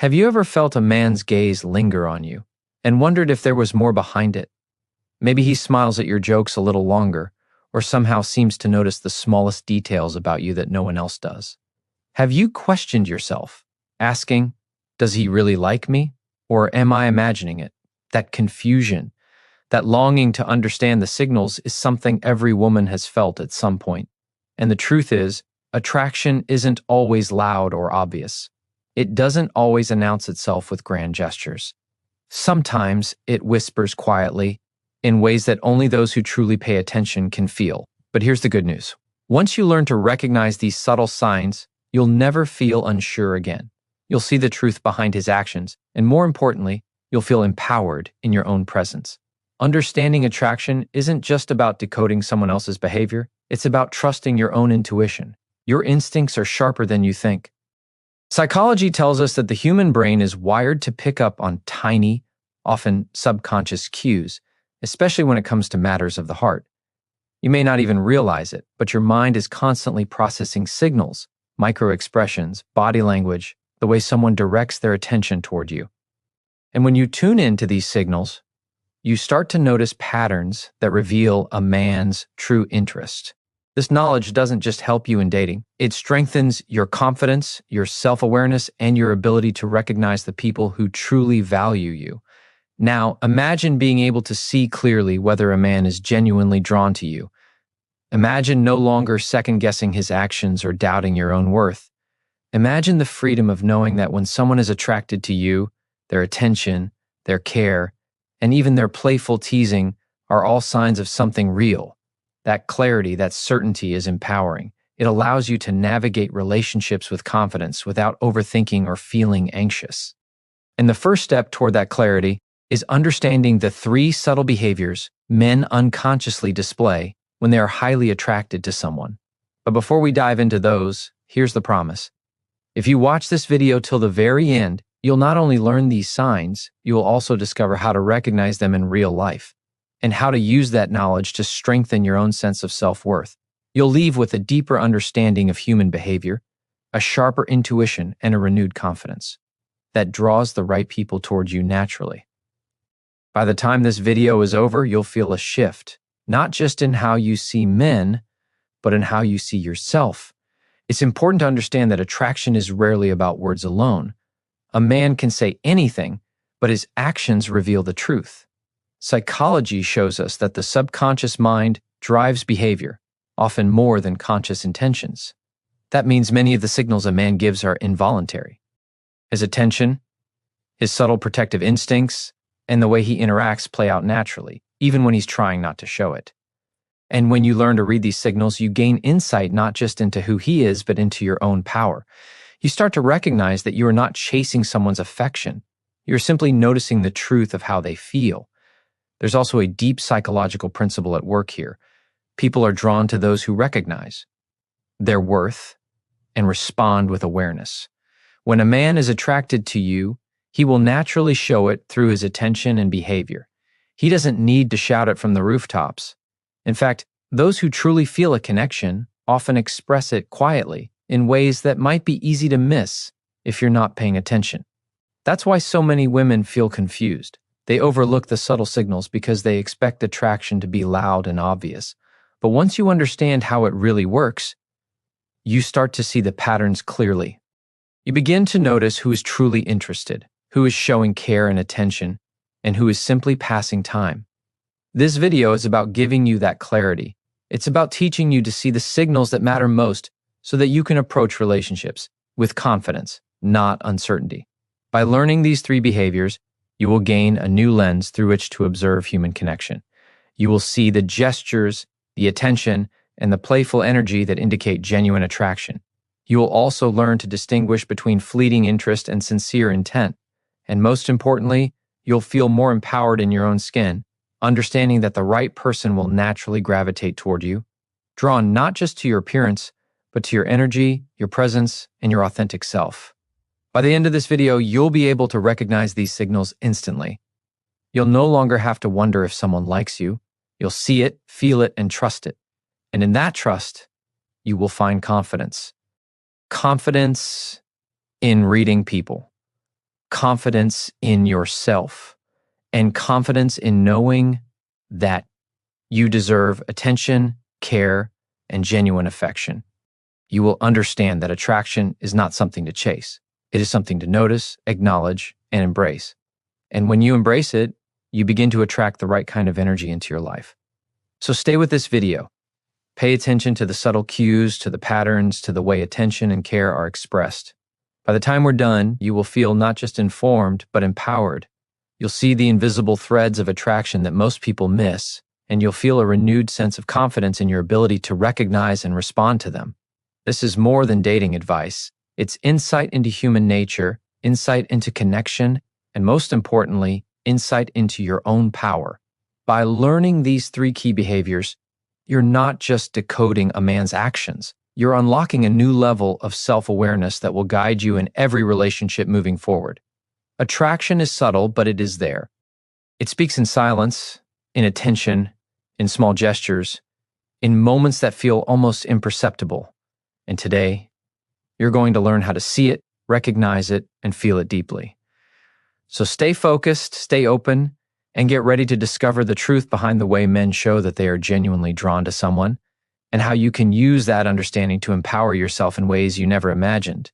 Have you ever felt a man's gaze linger on you and wondered if there was more behind it? Maybe he smiles at your jokes a little longer, or somehow seems to notice the smallest details about you that no one else does. Have you questioned yourself, asking, does he really like me? Or am I imagining it? That confusion, that longing to understand the signals is something every woman has felt at some point. And the truth is, attraction isn't always loud or obvious. It doesn't always announce itself with grand gestures. Sometimes it whispers quietly, in ways that only those who truly pay attention can feel. But here's the good news. Once you learn to recognize these subtle signs, you'll never feel unsure again. You'll see the truth behind his actions, and more importantly, you'll feel empowered in your own presence. Understanding attraction isn't just about decoding someone else's behavior, it's about trusting your own intuition. Your instincts are sharper than you think. Psychology tells us that the human brain is wired to pick up on tiny, often subconscious cues, especially when it comes to matters of the heart. You may not even realize it, but your mind is constantly processing signals, micro-expressions, body language, the way someone directs their attention toward you. And when you tune into these signals, you start to notice patterns that reveal a man's true interest. This knowledge doesn't just help you in dating. It strengthens your confidence, your self-awareness, and your ability to recognize the people who truly value you. Now, imagine being able to see clearly whether a man is genuinely drawn to you. Imagine no longer second-guessing his actions or doubting your own worth. Imagine the freedom of knowing that when someone is attracted to you, their attention, their care, and even their playful teasing are all signs of something real. That clarity, that certainty is empowering. It allows you to navigate relationships with confidence without overthinking or feeling anxious. And the first step toward that clarity is understanding the 3 subtle behaviors men unconsciously display when they are highly attracted to someone. But before we dive into those, here's the promise. If you watch this video till the very end, you'll not only learn these signs, you will also discover how to recognize them in real life, and how to use that knowledge to strengthen your own sense of self-worth. You'll leave with a deeper understanding of human behavior, a sharper intuition, and a renewed confidence that draws the right people towards you naturally. By the time this video is over, you'll feel a shift, not just in how you see men, but in how you see yourself. It's important to understand that attraction is rarely about words alone. A man can say anything, but his actions reveal the truth. Psychology shows us that the subconscious mind drives behavior, often more than conscious intentions. That means many of the signals a man gives are involuntary. His attention, his subtle protective instincts, and the way he interacts play out naturally, even when he's trying not to show it. And when you learn to read these signals, you gain insight not just into who he is, but into your own power. You start to recognize that you are not chasing someone's affection. You're simply noticing the truth of how they feel. There's also a deep psychological principle at work here. People are drawn to those who recognize their worth and respond with awareness. When a man is attracted to you, he will naturally show it through his attention and behavior. He doesn't need to shout it from the rooftops. In fact, those who truly feel a connection often express it quietly in ways that might be easy to miss if you're not paying attention. That's why so many women feel confused. They overlook the subtle signals because they expect attraction to be loud and obvious. But once you understand how it really works, you start to see the patterns clearly. You begin to notice who is truly interested, who is showing care and attention, and who is simply passing time. This video is about giving you that clarity. It's about teaching you to see the signals that matter most so that you can approach relationships with confidence, not uncertainty. By learning these 3 behaviors, you will gain a new lens through which to observe human connection. You will see the gestures, the attention, and the playful energy that indicate genuine attraction. You will also learn to distinguish between fleeting interest and sincere intent. And most importantly, you'll feel more empowered in your own skin, understanding that the right person will naturally gravitate toward you, drawn not just to your appearance, but to your energy, your presence, and your authentic self. By the end of this video, you'll be able to recognize these signals instantly. You'll no longer have to wonder if someone likes you. You'll see it, feel it, and trust it. And in that trust, you will find confidence. Confidence in reading people. confidence in yourself, and confidence in knowing that you deserve attention, care, and genuine affection. You will understand that attraction is not something to chase. It is something to notice, acknowledge, and embrace. And when you embrace it, you begin to attract the right kind of energy into your life. So stay with this video. Pay attention to the subtle cues, to the patterns, to the way attention and care are expressed. By the time we're done, you will feel not just informed, but empowered. You'll see the invisible threads of attraction that most people miss, and you'll feel a renewed sense of confidence in your ability to recognize and respond to them. This is more than dating advice. It's insight into human nature, insight into connection, and most importantly, insight into your own power. By learning these 3 key behaviors, you're not just decoding a man's actions. You're unlocking a new level of self-awareness that will guide you in every relationship moving forward. Attraction is subtle, but it is there. It speaks in silence, in attention, in small gestures, in moments that feel almost imperceptible. And today, you're going to learn how to see it, recognize it, and feel it deeply. So stay focused, stay open, and get ready to discover the truth behind the way men show that they are genuinely drawn to someone, and how you can use that understanding to empower yourself in ways you never imagined.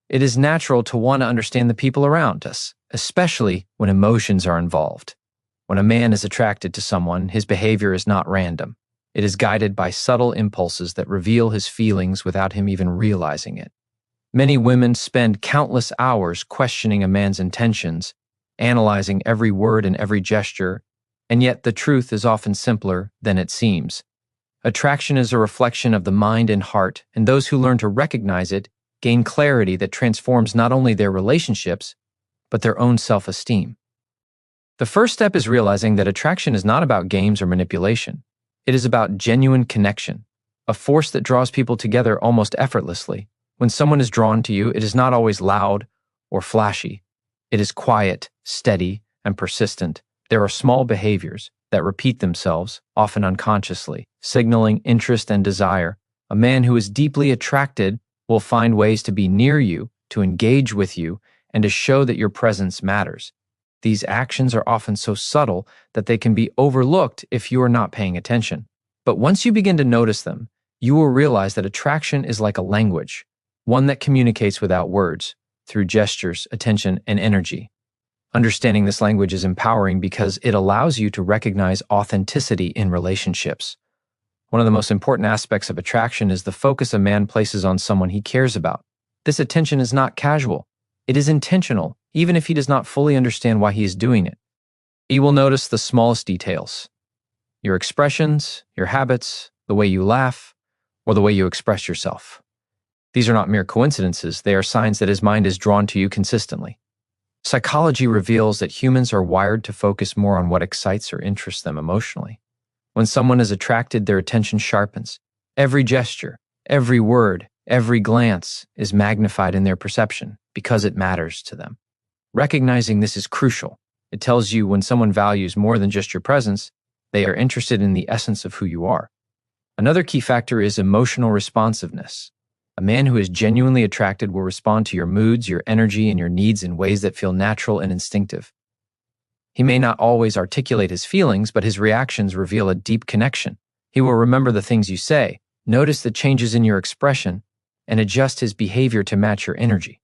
It is natural to want to understand the people around us, especially when emotions are involved. When a man is attracted to someone, his behavior is not random. It is guided by subtle impulses that reveal his feelings without him even realizing it. Many women spend countless hours questioning a man's intentions, analyzing every word and every gesture, and yet the truth is often simpler than it seems. Attraction is a reflection of the mind and heart, and those who learn to recognize it gain clarity that transforms not only their relationships, but their own self-esteem. The first step is realizing that attraction is not about games or manipulation. It is about genuine connection, a force that draws people together almost effortlessly. When someone is drawn to you, it is not always loud or flashy. It is quiet, steady, and persistent. There are small behaviors that repeat themselves, often unconsciously, signaling interest and desire. A man who is deeply attracted will find ways to be near you, to engage with you, and to show that your presence matters. These actions are often so subtle that they can be overlooked if you are not paying attention. But once you begin to notice them, you will realize that attraction is like a language, one that communicates without words, through gestures, attention, and energy. Understanding this language is empowering because it allows you to recognize authenticity in relationships. One of the most important aspects of attraction is the focus a man places on someone he cares about. This attention is not casual. It is intentional, even if he does not fully understand why he is doing it. He will notice the smallest details: your expressions, your habits, the way you laugh, or the way you express yourself. These are not mere coincidences. They are signs that his mind is drawn to you consistently. Psychology reveals that humans are wired to focus more on what excites or interests them emotionally. When someone is attracted, their attention sharpens. Every gesture, every word, every glance is magnified in their perception because it matters to them. Recognizing this is crucial. It tells you when someone values more than just your presence, they are interested in the essence of who you are. Another key factor is emotional responsiveness. A man who is genuinely attracted will respond to your moods, your energy, and your needs in ways that feel natural and instinctive. He may not always articulate his feelings, but his reactions reveal a deep connection. He will remember the things you say, notice the changes in your expression, and adjust his behavior to match your energy.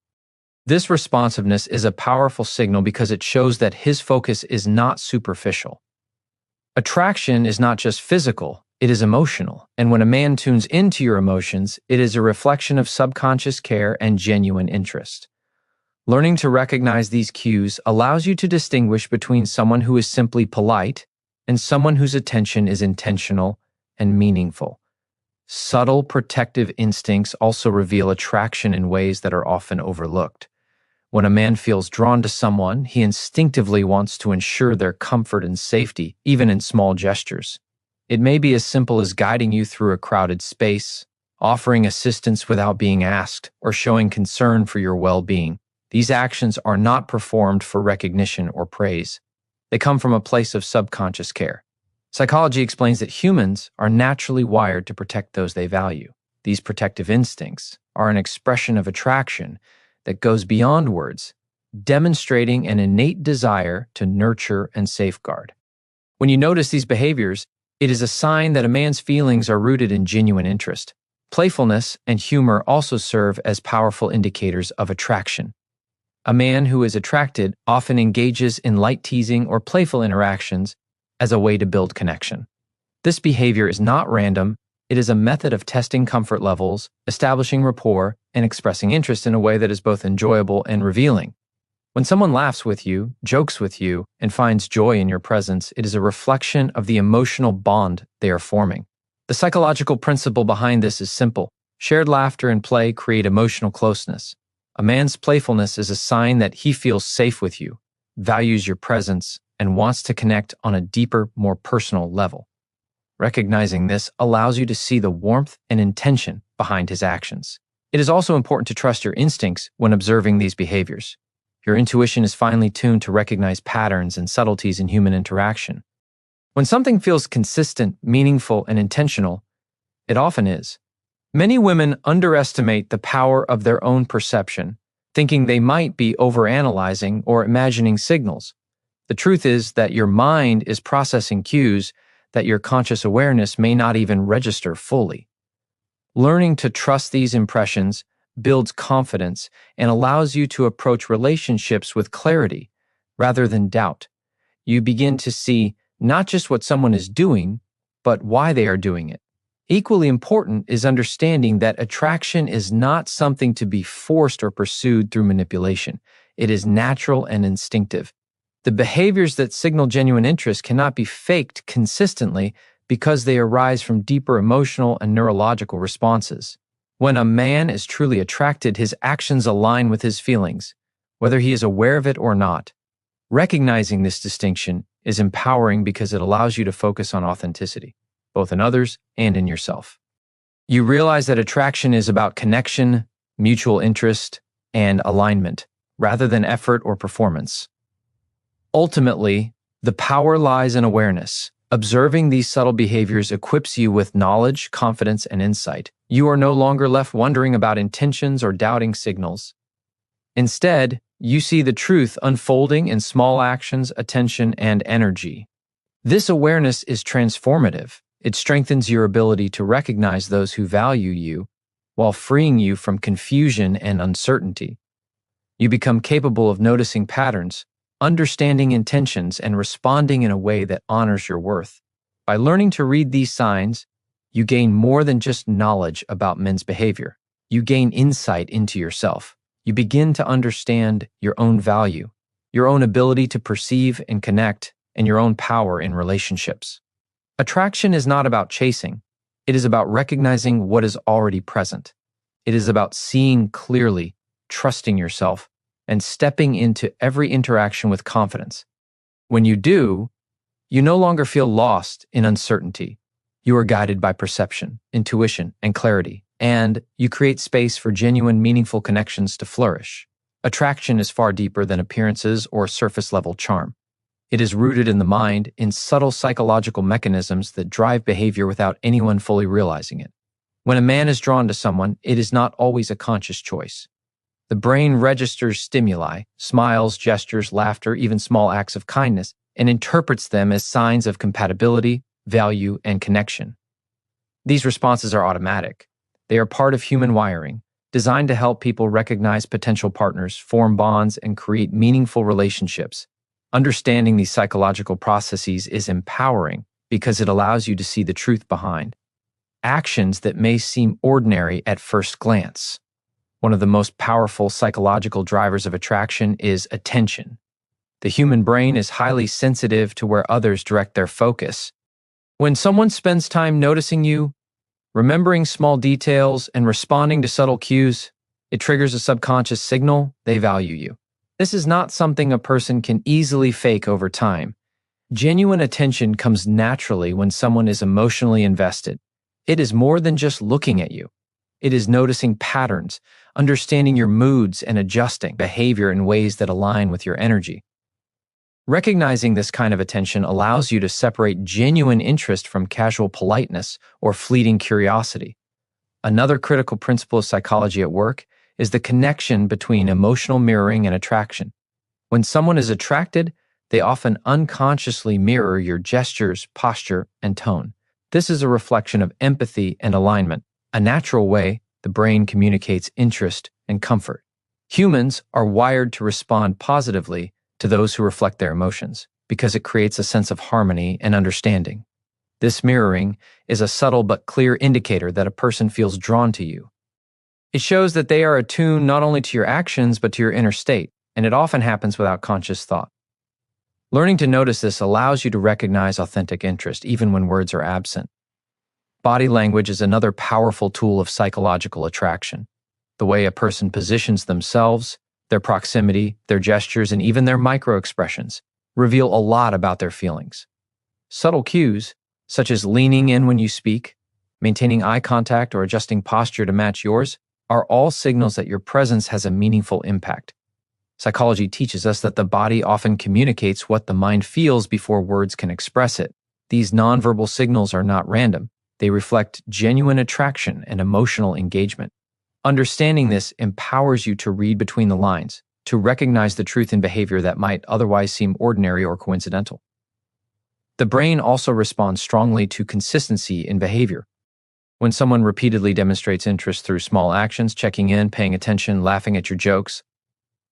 This responsiveness is a powerful signal because it shows that his focus is not superficial. Attraction is not just physical, it is emotional. And when a man tunes into your emotions, it is a reflection of subconscious care and genuine interest. Learning to recognize these cues allows you to distinguish between someone who is simply polite and someone whose attention is intentional and meaningful. Subtle protective instincts also reveal attraction in ways that are often overlooked. When a man feels drawn to someone, he instinctively wants to ensure their comfort and safety, even in small gestures. It may be as simple as guiding you through a crowded space, offering assistance without being asked, or showing concern for your well-being. These actions are not performed for recognition or praise. They come from a place of subconscious care. Psychology explains that humans are naturally wired to protect those they value. These protective instincts are an expression of attraction that goes beyond words, demonstrating an innate desire to nurture and safeguard. When you notice these behaviors, it is a sign that a man's feelings are rooted in genuine interest. Playfulness and humor also serve as powerful indicators of attraction. A man who is attracted often engages in light teasing or playful interactions as a way to build connection. This behavior is not random, it is a method of testing comfort levels, establishing rapport, and expressing interest in a way that is both enjoyable and revealing. When someone laughs with you, jokes with you, and finds joy in your presence, it is a reflection of the emotional bond they are forming. The psychological principle behind this is simple. Shared laughter and play create emotional closeness. A man's playfulness is a sign that he feels safe with you, values your presence, and wants to connect on a deeper, more personal level. Recognizing this allows you to see the warmth and intention behind his actions. It is also important to trust your instincts when observing these behaviors. Your intuition is finely tuned to recognize patterns and subtleties in human interaction. When something feels consistent, meaningful, and intentional, it often is. Many women underestimate the power of their own perception, thinking they might be overanalyzing or imagining signals. The truth is that your mind is processing cues that your conscious awareness may not even register fully. Learning to trust these impressions builds confidence and allows you to approach relationships with clarity rather than doubt. You begin to see not just what someone is doing, but why they are doing it. Equally important is understanding that attraction is not something to be forced or pursued through manipulation. It is natural and instinctive. The behaviors that signal genuine interest cannot be faked consistently because they arise from deeper emotional and neurological responses. When a man is truly attracted, his actions align with his feelings, whether he is aware of it or not. Recognizing this distinction is empowering because it allows you to focus on authenticity, both in others and in yourself. You realize that attraction is about connection, mutual interest, and alignment, rather than effort or performance. Ultimately, the power lies in awareness. Observing these subtle behaviors equips you with knowledge, confidence, and insight. You are no longer left wondering about intentions or doubting signals. Instead, you see the truth unfolding in small actions, attention, and energy. This awareness is transformative. It strengthens your ability to recognize those who value you while freeing you from confusion and uncertainty. You become capable of noticing patterns, understanding intentions, and responding in a way that honors your worth. By learning to read these signs, you gain more than just knowledge about men's behavior. You gain insight into yourself. You begin to understand your own value, your own ability to perceive and connect, and your own power in relationships. Attraction is not about chasing. It is about recognizing what is already present. It is about seeing clearly, trusting yourself, and stepping into every interaction with confidence. When you do, you no longer feel lost in uncertainty. You are guided by perception, intuition, and clarity, and you create space for genuine, meaningful connections to flourish. Attraction is far deeper than appearances or surface-level charm. It is rooted in the mind, in subtle psychological mechanisms that drive behavior without anyone fully realizing it. When a man is drawn to someone, it is not always a conscious choice. The brain registers stimuli, smiles, gestures, laughter, even small acts of kindness, and interprets them as signs of compatibility, value, and connection. These responses are automatic. They are part of human wiring, designed to help people recognize potential partners, form bonds, and create meaningful relationships. Understanding these psychological processes is empowering because it allows you to see the truth behind actions that may seem ordinary at first glance. One of the most powerful psychological drivers of attraction is attention. The human brain is highly sensitive to where others direct their focus. When someone spends time noticing you, remembering small details, and responding to subtle cues, it triggers a subconscious signal they value you. This is not something a person can easily fake over time. Genuine attention comes naturally when someone is emotionally invested. It is more than just looking at you. It is noticing patterns, understanding your moods, and adjusting behavior in ways that align with your energy. Recognizing this kind of attention allows you to separate genuine interest from casual politeness or fleeting curiosity. Another critical principle of psychology at work is the connection between emotional mirroring and attraction. When someone is attracted, they often unconsciously mirror your gestures, posture, and tone. This is a reflection of empathy and alignment, a natural way the brain communicates interest and comfort. Humans are wired to respond positively to those who reflect their emotions because it creates a sense of harmony and understanding. This mirroring is a subtle but clear indicator that a person feels drawn to you. It shows that they are attuned not only to your actions but to your inner state, and it often happens without conscious thought. Learning to notice this allows you to recognize authentic interest even when words are absent. Body language is another powerful tool of psychological attraction. The way a person positions themselves, their proximity, their gestures, and even their micro-expressions reveal a lot about their feelings. Subtle cues, such as leaning in when you speak, maintaining eye contact, or adjusting posture to match yours, are all signals that your presence has a meaningful impact. Psychology teaches us that the body often communicates what the mind feels before words can express it. These nonverbal signals are not random. They reflect genuine attraction and emotional engagement. Understanding this empowers you to read between the lines, to recognize the truth in behavior that might otherwise seem ordinary or coincidental. The brain also responds strongly to consistency in behavior. When someone repeatedly demonstrates interest through small actions, checking in, paying attention, laughing at your jokes,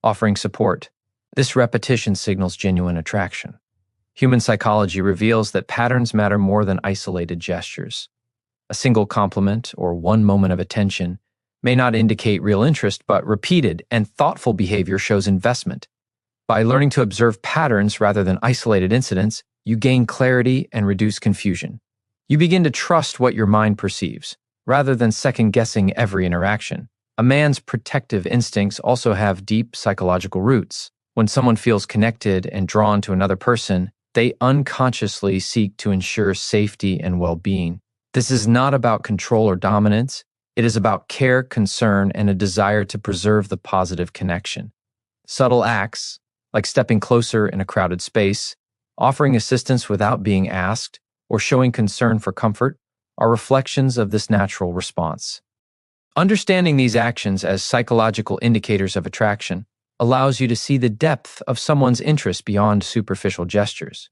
offering support, this repetition signals genuine attraction. Human psychology reveals that patterns matter more than isolated gestures. A single compliment or one moment of attention may not indicate real interest, but repeated and thoughtful behavior shows investment. By learning to observe patterns rather than isolated incidents, you gain clarity and reduce confusion. You begin to trust what your mind perceives, rather than second-guessing every interaction. A man's protective instincts also have deep psychological roots. When someone feels connected and drawn to another person, they unconsciously seek to ensure safety and well-being. This is not about control or dominance. It is about care, concern, and a desire to preserve the positive connection. Subtle acts, like stepping closer in a crowded space, offering assistance without being asked, or showing concern for comfort, are reflections of this natural response. Understanding these actions as psychological indicators of attraction allows you to see the depth of someone's interest beyond superficial gestures.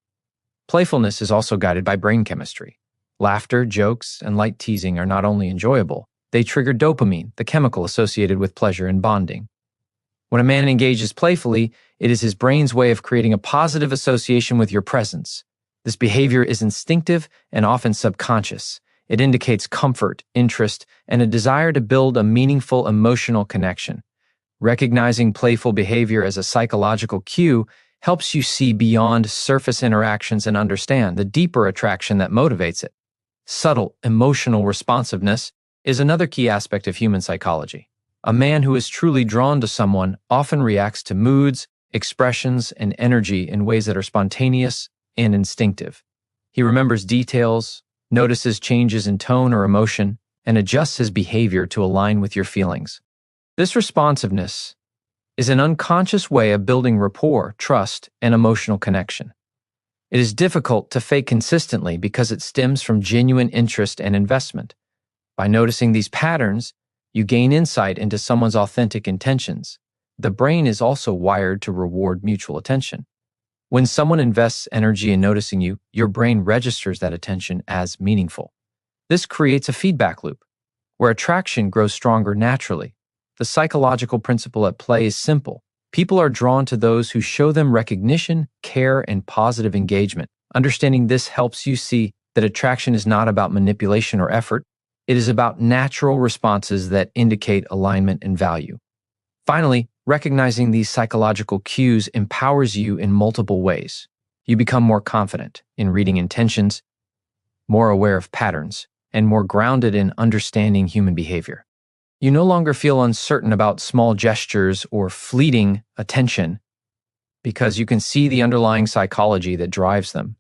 Playfulness is also guided by brain chemistry. Laughter, jokes, and light teasing are not only enjoyable, they trigger dopamine, the chemical associated with pleasure and bonding. When a man engages playfully, it is his brain's way of creating a positive association with your presence. This behavior is instinctive and often subconscious. It indicates comfort, interest, and a desire to build a meaningful emotional connection. Recognizing playful behavior as a psychological cue helps you see beyond surface interactions and understand the deeper attraction that motivates it. Subtle emotional responsiveness is another key aspect of human psychology. A man who is truly drawn to someone often reacts to moods, expressions, and energy in ways that are spontaneous and instinctive. He remembers details, notices changes in tone or emotion, and adjusts his behavior to align with your feelings. This responsiveness is an unconscious way of building rapport, trust, and emotional connection. It is difficult to fake consistently because it stems from genuine interest and investment. By noticing these patterns, you gain insight into someone's authentic intentions. The brain is also wired to reward mutual attention. When someone invests energy in noticing you, your brain registers that attention as meaningful. This creates a feedback loop, where attraction grows stronger naturally. The psychological principle at play is simple. People are drawn to those who show them recognition, care, and positive engagement. Understanding this helps you see that attraction is not about manipulation or effort. It is about natural responses that indicate alignment and value. Finally, recognizing these psychological cues empowers you in multiple ways. You become more confident in reading intentions, more aware of patterns, and more grounded in understanding human behavior. You no longer feel uncertain about small gestures or fleeting attention because you can see the underlying psychology that drives them.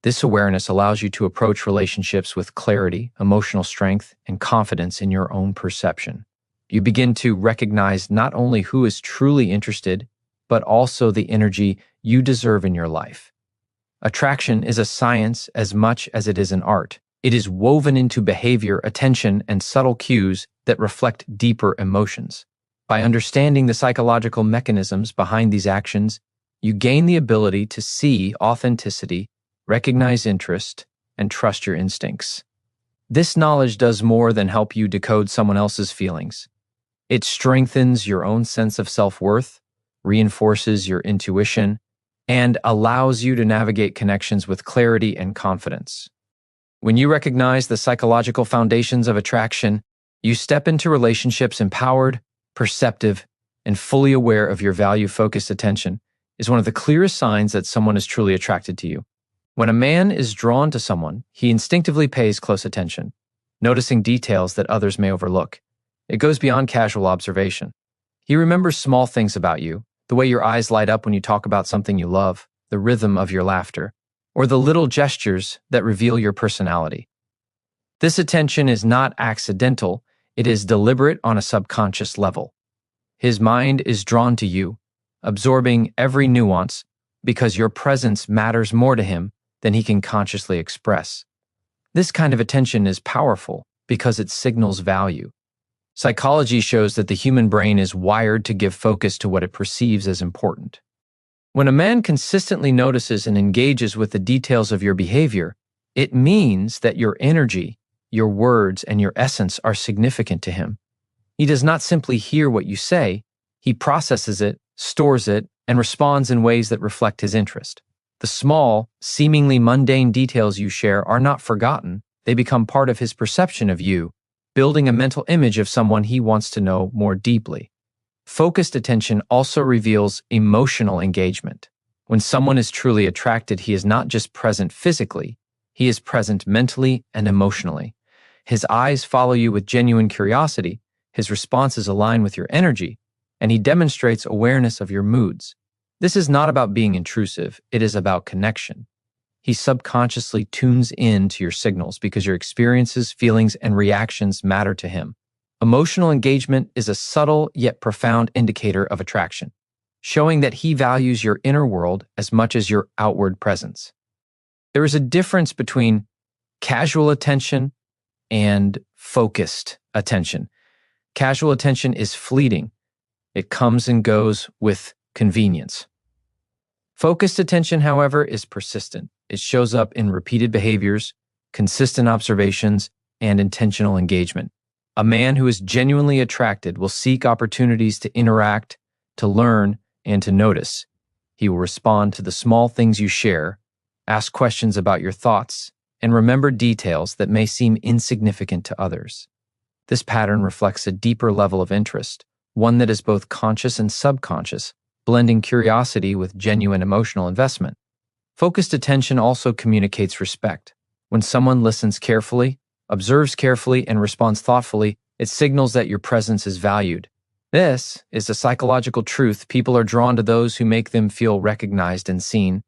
This awareness allows you to approach relationships with clarity, emotional strength, and confidence in your own perception. You begin to recognize not only who is truly interested, but also the energy you deserve in your life. Attraction is a science as much as it is an art. It is woven into behavior, attention, and subtle cues that reflect deeper emotions. By understanding the psychological mechanisms behind these actions, You gain the ability to see authenticity, recognize interest, and trust your instincts. This knowledge does more than help you decode someone else's feelings. It strengthens your own sense of self-worth, reinforces your intuition, and allows you to navigate connections with clarity and confidence. When you recognize the psychological foundations of attraction, you step into relationships empowered, perceptive, and fully aware of your value-focused attention is one of the clearest signs that someone is truly attracted to you. When a man is drawn to someone, he instinctively pays close attention, noticing details that others may overlook. It goes beyond casual observation. He remembers small things about you, the way your eyes light up when you talk about something you love, the rhythm of your laughter, or the little gestures that reveal your personality. This attention is not accidental, it is deliberate on a subconscious level. His mind is drawn to you, absorbing every nuance because your presence matters more to him than he can consciously express. This kind of attention is powerful because it signals value. Psychology shows that the human brain is wired to give focus to what it perceives as important. When a man consistently notices and engages with the details of your behavior, it means that your energy, your words, and your essence are significant to him. He does not simply hear what you say, he processes it, stores it, and responds in ways that reflect his interest. The small, seemingly mundane details you share are not forgotten, they become part of his perception of you, building a mental image of someone he wants to know more deeply. Focused attention also reveals emotional engagement. When someone is truly attracted, he is not just present physically, he is present mentally and emotionally. His eyes follow you with genuine curiosity, his responses align with your energy, and he demonstrates awareness of your moods. This is not about being intrusive, it is about connection. He subconsciously tunes in to your signals because your experiences, feelings, and reactions matter to him. Emotional engagement is a subtle yet profound indicator of attraction, showing that he values your inner world as much as your outward presence. There is a difference between casual attention and focused attention. Casual attention is fleeting. It comes and goes with convenience. Focused attention, however, is persistent. It shows up in repeated behaviors, consistent observations, and intentional engagement. A man who is genuinely attracted will seek opportunities to interact, to learn, and to notice. He will respond to the small things you share, ask questions about your thoughts, and remember details that may seem insignificant to others. This pattern reflects a deeper level of interest, one that is both conscious and subconscious, blending curiosity with genuine emotional investment. Focused attention also communicates respect. When someone listens carefully, observes carefully, and responds thoughtfully, it signals that your presence is valued. This is a psychological truth. People are drawn to those who make them feel recognized and seen.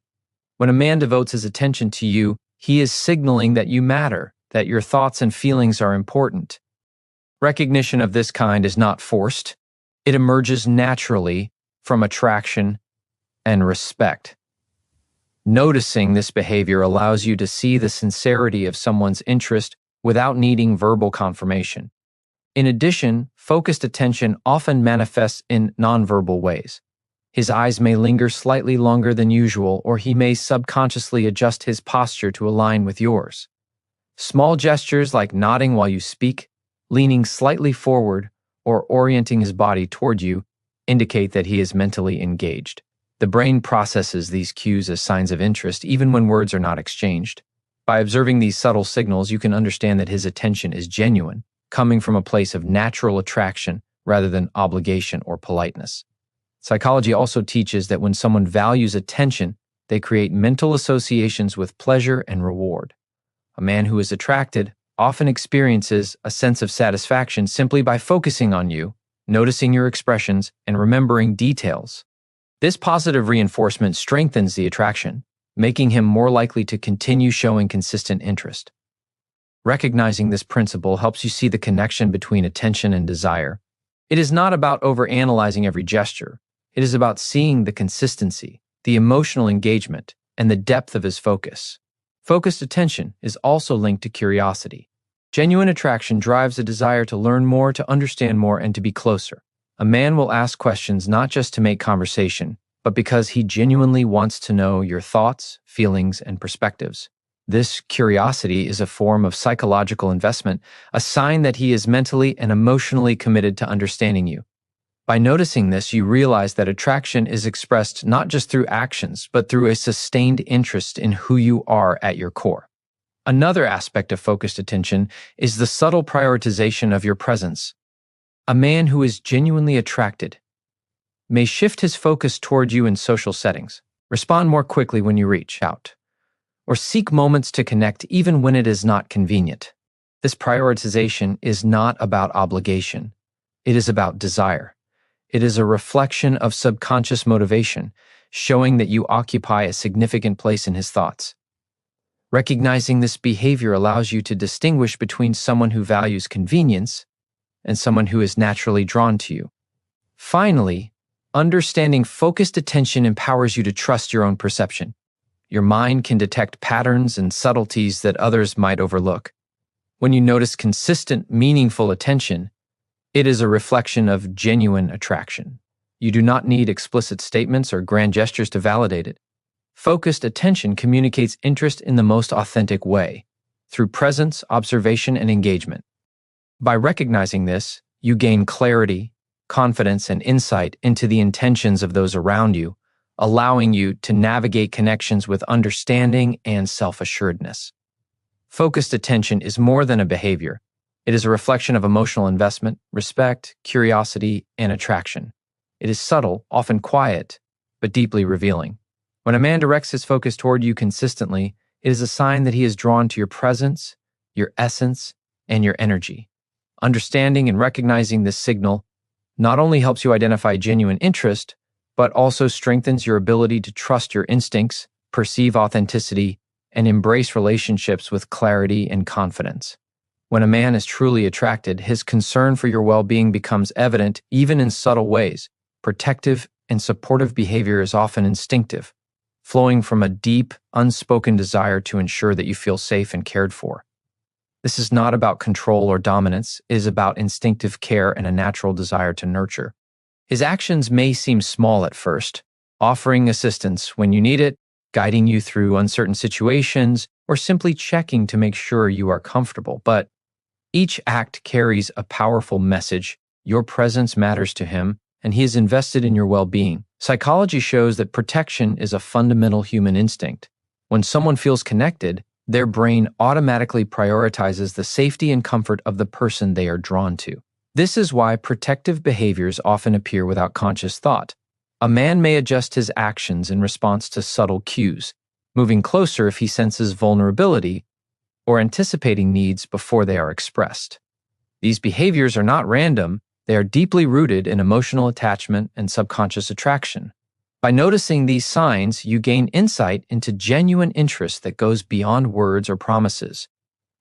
When a man devotes his attention to you, he is signaling that you matter, that your thoughts and feelings are important. Recognition of this kind is not forced. It emerges naturally from attraction and respect. Noticing this behavior allows you to see the sincerity of someone's interest without needing verbal confirmation. In addition, focused attention often manifests in nonverbal ways. His eyes may linger slightly longer than usual, or he may subconsciously adjust his posture to align with yours. Small gestures like nodding while you speak, leaning slightly forward, or orienting his body toward you indicate that he is mentally engaged. The brain processes these cues as signs of interest even when words are not exchanged. By observing these subtle signals, you can understand that his attention is genuine, coming from a place of natural attraction rather than obligation or politeness. Psychology also teaches that when someone values attention, they create mental associations with pleasure and reward. A man who is attracted often experiences a sense of satisfaction simply by focusing on you, noticing your expressions, and remembering details. This positive reinforcement strengthens the attraction, making him more likely to continue showing consistent interest. Recognizing this principle helps you see the connection between attention and desire. It is not about overanalyzing every gesture. It is about seeing the consistency, the emotional engagement, and the depth of his focus. Focused attention is also linked to curiosity. Genuine attraction drives a desire to learn more, to understand more, and to be closer. A man will ask questions not just to make conversation, but because he genuinely wants to know your thoughts, feelings, and perspectives. This curiosity is a form of psychological investment, a sign that he is mentally and emotionally committed to understanding you. By noticing this, you realize that attraction is expressed not just through actions, but through a sustained interest in who you are at your core. Another aspect of focused attention is the subtle prioritization of your presence. A man who is genuinely attracted may shift his focus toward you in social settings, respond more quickly when you reach out, or seek moments to connect even when it is not convenient. This prioritization is not about obligation. It is about desire. It is a reflection of subconscious motivation, showing that you occupy a significant place in his thoughts. Recognizing this behavior allows you to distinguish between someone who values convenience and someone who is naturally drawn to you. Finally, understanding focused attention empowers you to trust your own perception. Your mind can detect patterns and subtleties that others might overlook. When you notice consistent, meaningful attention, it is a reflection of genuine attraction. You do not need explicit statements or grand gestures to validate it. Focused attention communicates interest in the most authentic way, through presence, observation, and engagement. By recognizing this, you gain clarity, confidence, and insight into the intentions of those around you, allowing you to navigate connections with understanding and self-assuredness. Focused attention is more than a behavior. It is a reflection of emotional investment, respect, curiosity, and attraction. It is subtle, often quiet, but deeply revealing. When a man directs his focus toward you consistently, it is a sign that he is drawn to your presence, your essence, and your energy. Understanding and recognizing this signal not only helps you identify genuine interest, but also strengthens your ability to trust your instincts, perceive authenticity, and embrace relationships with clarity and confidence. When a man is truly attracted, his concern for your well-being becomes evident even in subtle ways. Protective and supportive behavior is often instinctive, flowing from a deep, unspoken desire to ensure that you feel safe and cared for. This is not about control or dominance. It is about instinctive care and a natural desire to nurture. His actions may seem small at first, offering assistance when you need it, guiding you through uncertain situations, or simply checking to make sure you are comfortable. But each act carries a powerful message. Your presence matters to him, and he is invested in your well-being. Psychology shows that protection is a fundamental human instinct. When someone feels connected, their brain automatically prioritizes the safety and comfort of the person they are drawn to. This is why protective behaviors often appear without conscious thought. A man may adjust his actions in response to subtle cues, moving closer if he senses vulnerability, or anticipating needs before they are expressed. These behaviors are not random. They are deeply rooted in emotional attachment and subconscious attraction. By noticing these signs, you gain insight into genuine interest that goes beyond words or promises.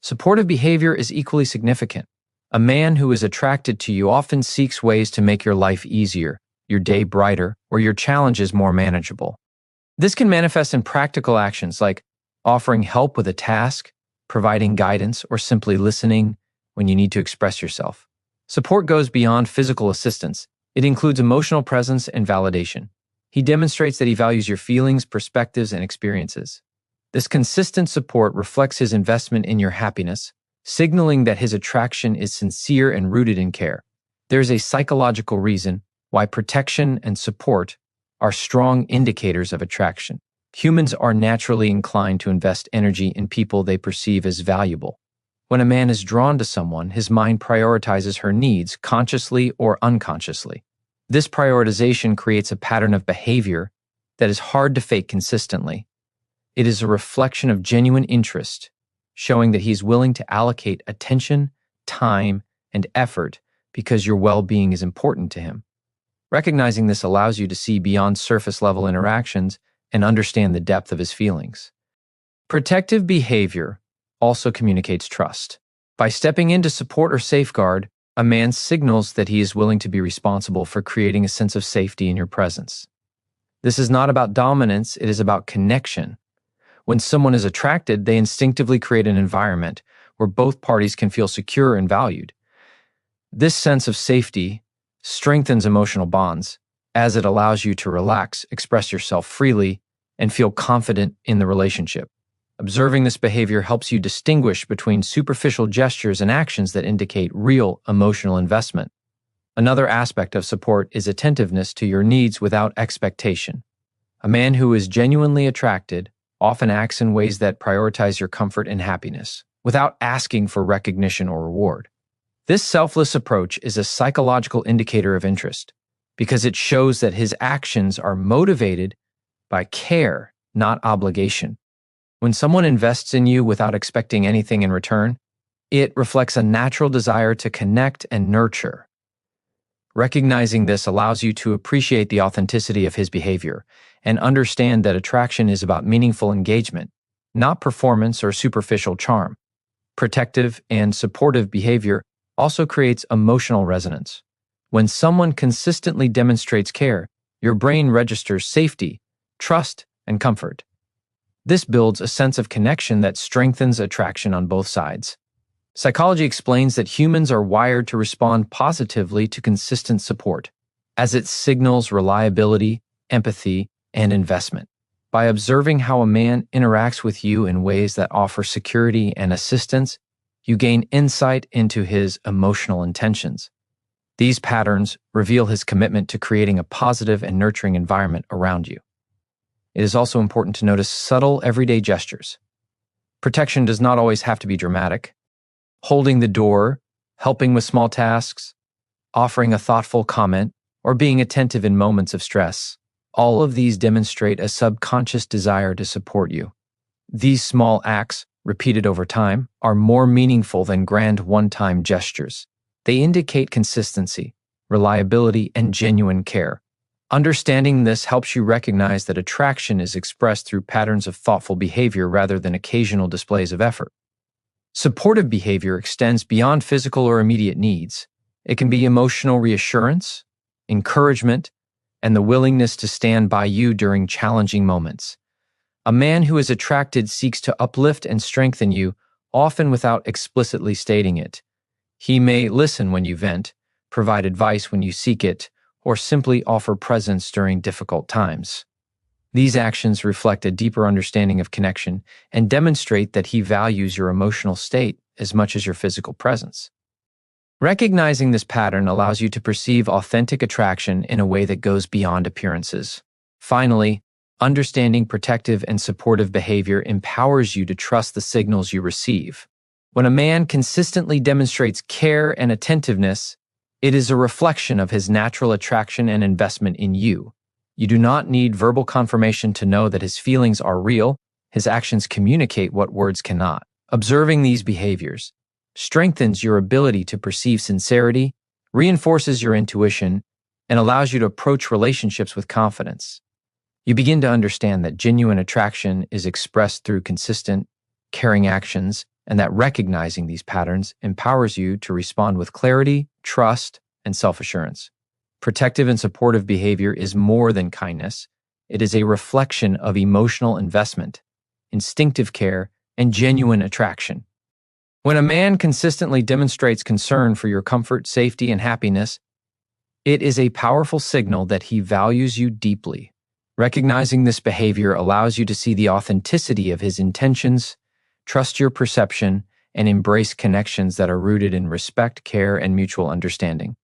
Supportive behavior is equally significant. A man who is attracted to you often seeks ways to make your life easier, your day brighter, or your challenges more manageable. This can manifest in practical actions like offering help with a task, providing guidance, or simply listening when you need to express yourself. Support goes beyond physical assistance. It includes emotional presence and validation. He demonstrates that he values your feelings, perspectives, and experiences. This consistent support reflects his investment in your happiness, signaling that his attraction is sincere and rooted in care. There is a psychological reason why protection and support are strong indicators of attraction. Humans are naturally inclined to invest energy in people they perceive as valuable. When a man is drawn to someone, his mind prioritizes her needs consciously or unconsciously. This prioritization creates a pattern of behavior that is hard to fake consistently. It is a reflection of genuine interest, showing that he's willing to allocate attention, time, and effort because your well-being is important to him. Recognizing this allows you to see beyond surface-level interactions and understand the depth of his feelings. Protective behavior also communicates trust. By stepping in to support or safeguard, a man signals that he is willing to be responsible for creating a sense of safety in your presence. This is not about dominance, it is about connection. When someone is attracted, they instinctively create an environment where both parties can feel secure and valued. This sense of safety strengthens emotional bonds, as it allows you to relax, express yourself freely, and feel confident in the relationship. Observing this behavior helps you distinguish between superficial gestures and actions that indicate real emotional investment. Another aspect of support is attentiveness to your needs without expectation. A man who is genuinely attracted often acts in ways that prioritize your comfort and happiness, without asking for recognition or reward. This selfless approach is a psychological indicator of interest, because it shows that his actions are motivated by care, not obligation. When someone invests in you without expecting anything in return, it reflects a natural desire to connect and nurture. Recognizing this allows you to appreciate the authenticity of his behavior and understand that attraction is about meaningful engagement, not performance or superficial charm. Protective and supportive behavior also creates emotional resonance. When someone consistently demonstrates care, your brain registers safety, trust, and comfort. This builds a sense of connection that strengthens attraction on both sides. Psychology explains that humans are wired to respond positively to consistent support, as it signals reliability, empathy, and investment. By observing how a man interacts with you in ways that offer security and assistance, you gain insight into his emotional intentions. These patterns reveal his commitment to creating a positive and nurturing environment around you. It is also important to notice subtle, everyday gestures. Protection does not always have to be dramatic. Holding the door, helping with small tasks, offering a thoughtful comment, or being attentive in moments of stress, all of these demonstrate a subconscious desire to support you. These small acts, repeated over time, are more meaningful than grand one-time gestures. They indicate consistency, reliability, and genuine care. Understanding this helps you recognize that attraction is expressed through patterns of thoughtful behavior rather than occasional displays of effort. Supportive behavior extends beyond physical or immediate needs. It can be emotional reassurance, encouragement, and the willingness to stand by you during challenging moments. A man who is attracted seeks to uplift and strengthen you, often without explicitly stating it. He may listen when you vent, provide advice when you seek it, or simply offer presence during difficult times. These actions reflect a deeper understanding of connection and demonstrate that he values your emotional state as much as your physical presence. Recognizing this pattern allows you to perceive authentic attraction in a way that goes beyond appearances. Finally, understanding protective and supportive behavior empowers you to trust the signals you receive. When a man consistently demonstrates care and attentiveness, it is a reflection of his natural attraction and investment in you. You do not need verbal confirmation to know that his feelings are real. His actions communicate what words cannot. Observing these behaviors strengthens your ability to perceive sincerity, reinforces your intuition, and allows you to approach relationships with confidence. You begin to understand that genuine attraction is expressed through consistent, caring actions, and that recognizing these patterns empowers you to respond with clarity, trust, and self-assurance. Protective and supportive behavior is more than kindness. It is a reflection of emotional investment, instinctive care, and genuine attraction. When a man consistently demonstrates concern for your comfort, safety, and happiness, it is a powerful signal that he values you deeply. Recognizing this behavior allows you to see the authenticity of his intentions, trust your perception, and embrace connections that are rooted in respect, care, and mutual understanding.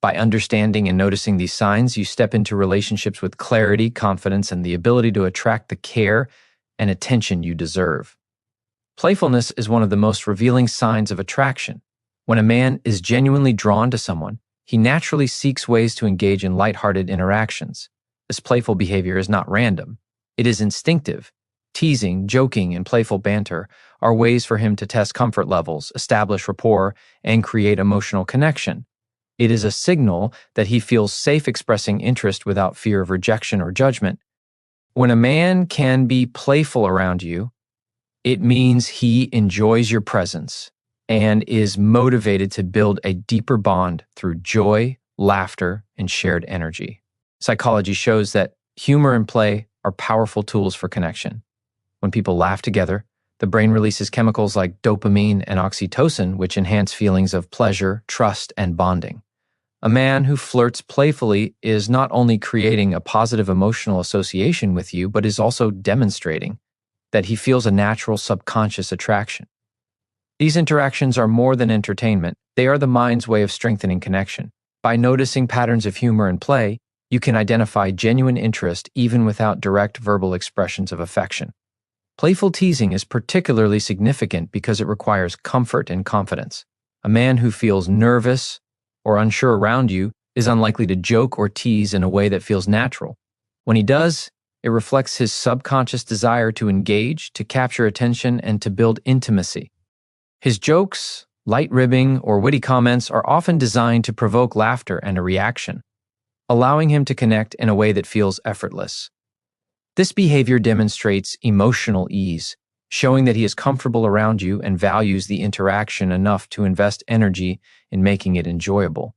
By understanding and noticing these signs, you step into relationships with clarity, confidence, and the ability to attract the care and attention you deserve. Playfulness is one of the most revealing signs of attraction. When a man is genuinely drawn to someone, he naturally seeks ways to engage in lighthearted interactions. This playful behavior is not random. It is instinctive. Teasing, joking, and playful banter are ways for him to test comfort levels, establish rapport, and create emotional connection. It is a signal that he feels safe expressing interest without fear of rejection or judgment. When a man can be playful around you, it means he enjoys your presence and is motivated to build a deeper bond through joy, laughter, and shared energy. Psychology shows that humor and play are powerful tools for connection. When people laugh together, the brain releases chemicals like dopamine and oxytocin, which enhance feelings of pleasure, trust, and bonding. A man who flirts playfully is not only creating a positive emotional association with you, but is also demonstrating that he feels a natural subconscious attraction. These interactions are more than entertainment, they are the mind's way of strengthening connection. By noticing patterns of humor and play, you can identify genuine interest even without direct verbal expressions of affection. Playful teasing is particularly significant because it requires comfort and confidence. A man who feels nervous or unsure around you is unlikely to joke or tease in a way that feels natural. When he does, it reflects his subconscious desire to engage, to capture attention, and to build intimacy. His jokes, light ribbing, or witty comments are often designed to provoke laughter and a reaction, allowing him to connect in a way that feels effortless. This behavior demonstrates emotional ease, showing that he is comfortable around you and values the interaction enough to invest energy in making it enjoyable.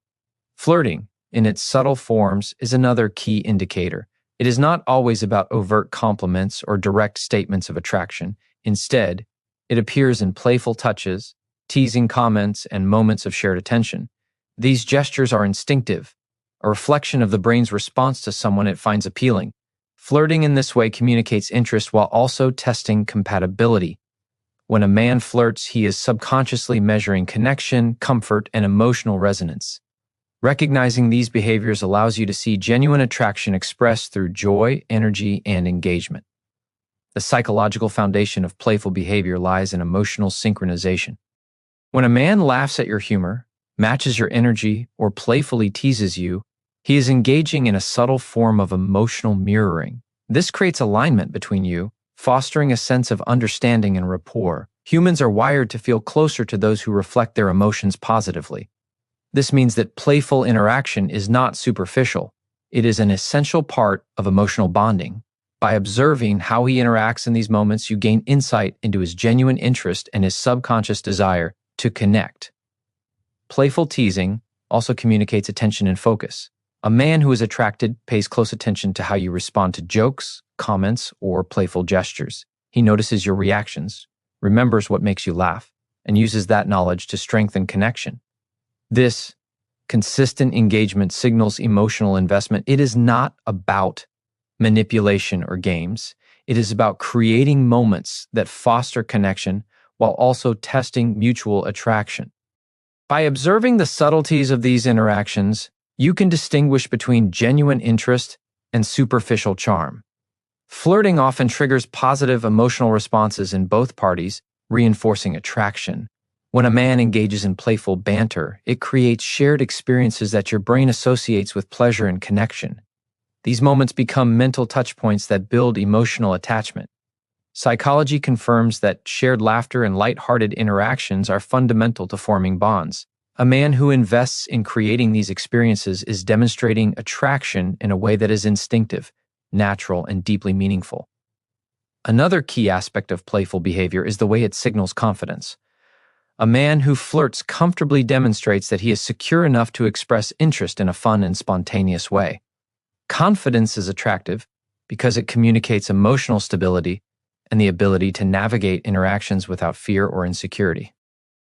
Flirting, in its subtle forms, is another key indicator. It is not always about overt compliments or direct statements of attraction. Instead, it appears in playful touches, teasing comments, and moments of shared attention. These gestures are instinctive, a reflection of the brain's response to someone it finds appealing. Flirting in this way communicates interest while also testing compatibility. When a man flirts, he is subconsciously measuring connection, comfort, and emotional resonance. Recognizing these behaviors allows you to see genuine attraction expressed through joy, energy, and engagement. The psychological foundation of playful behavior lies in emotional synchronization. When a man laughs at your humor, matches your energy, or playfully teases you, he is engaging in a subtle form of emotional mirroring. This creates alignment between you, fostering a sense of understanding and rapport. Humans are wired to feel closer to those who reflect their emotions positively. This means that playful interaction is not superficial. It is an essential part of emotional bonding. By observing how he interacts in these moments, you gain insight into his genuine interest and his subconscious desire to connect. Playful teasing also communicates attention and focus. A man who is attracted pays close attention to how you respond to jokes, comments, or playful gestures. He notices your reactions, remembers what makes you laugh, and uses that knowledge to strengthen connection. This consistent engagement signals emotional investment. It is not about manipulation or games. It is about creating moments that foster connection while also testing mutual attraction. By observing the subtleties of these interactions, you can distinguish between genuine interest and superficial charm. Flirting often triggers positive emotional responses in both parties, reinforcing attraction. When a man engages in playful banter, it creates shared experiences that your brain associates with pleasure and connection. These moments become mental touchpoints that build emotional attachment. Psychology confirms that shared laughter and lighthearted interactions are fundamental to forming bonds. A man who invests in creating these experiences is demonstrating attraction in a way that is instinctive, natural, and deeply meaningful. Another key aspect of playful behavior is the way it signals confidence. A man who flirts comfortably demonstrates that he is secure enough to express interest in a fun and spontaneous way. Confidence is attractive because it communicates emotional stability and the ability to navigate interactions without fear or insecurity.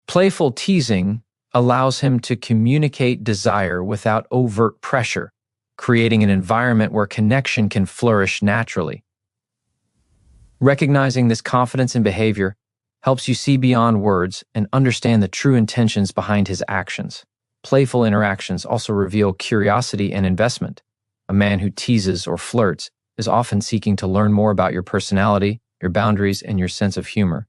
Playful teasing allows him to communicate desire without overt pressure, creating an environment where connection can flourish naturally. Recognizing this confidence in behavior helps you see beyond words and understand the true intentions behind his actions. Playful interactions also reveal curiosity and investment. A man who teases or flirts is often seeking to learn more about your personality, your boundaries, and your sense of humor.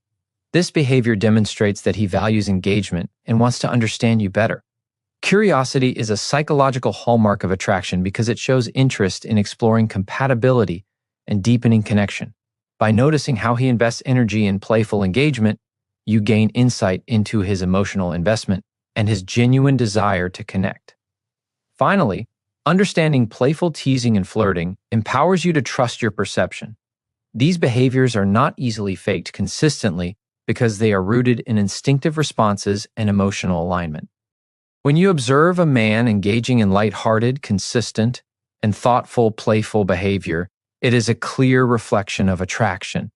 This behavior demonstrates that he values engagement and wants to understand you better. Curiosity is a psychological hallmark of attraction because it shows interest in exploring compatibility and deepening connection. By noticing how he invests energy in playful engagement, you gain insight into his emotional investment and his genuine desire to connect. Finally, understanding playful teasing and flirting empowers you to trust your perception. These behaviors are not easily faked consistently because they are rooted in instinctive responses and emotional alignment. When you observe a man engaging in lighthearted, consistent, and thoughtful, playful behavior, it is a clear reflection of attraction.